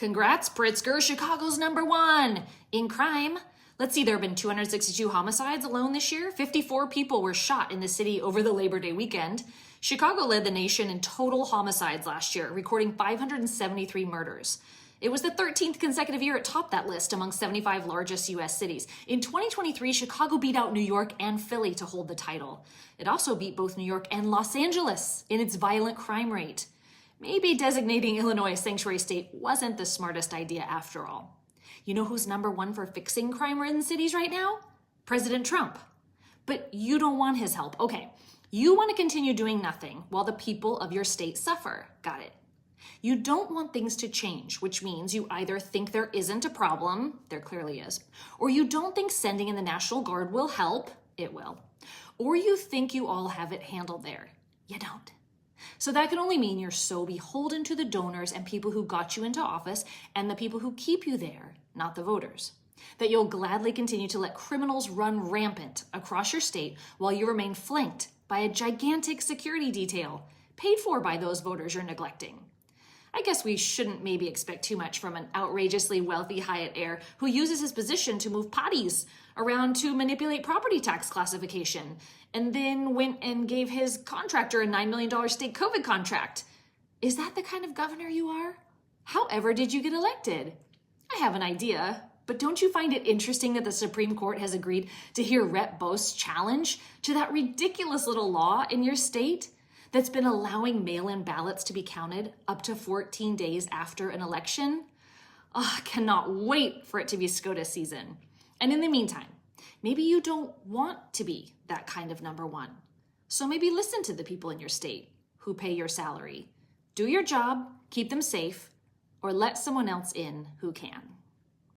Congrats, Pritzker. Chicago's #1 in crime. Let's see, there have been 262 homicides alone this year. 54 people were shot in the city over the Labor Day weekend. Chicago led the nation in total homicides last year, recording 573 murders. It was the 13th consecutive year it topped that list among 75 largest U.S. cities. In 2023, Chicago beat out New York and Philly to hold the title. It also beat both New York and Los Angeles in its violent crime rate. Maybe designating Illinois a sanctuary state wasn't the smartest idea after all. You know who's #1 for fixing crime-ridden cities right now? President Trump. But you don't want his help. Okay, you want to continue doing nothing while the people of your state suffer. Got it. You don't want things to change, which means you either think there isn't a problem, there clearly is, or you don't think sending in the National Guard will help, it will, or you think you all have it handled there. You don't. So that can only mean you're so beholden to the donors and people who got you into office and the people who keep you there, not the voters, that you'll gladly continue to let criminals run rampant across your state while you remain flanked by a gigantic security detail paid for by those voters you're neglecting. I guess we shouldn't maybe expect too much from an outrageously wealthy Hyatt heir who uses his position to move potties around to manipulate property tax classification and then went and gave his contractor a $9 million state COVID contract. Is that the kind of governor you are? However did you get elected? I have an idea, but don't you find it interesting that the Supreme Court has agreed to hear Rep. Boast's challenge to that ridiculous little law in your state that's been allowing mail-in ballots to be counted up to 14 days after an election? Oh, I cannot wait for it to be SCOTUS season. And in the meantime, maybe you don't want to be that kind of #1. So maybe listen to the people in your state who pay your salary. Do your job, keep them safe, or let someone else in who can.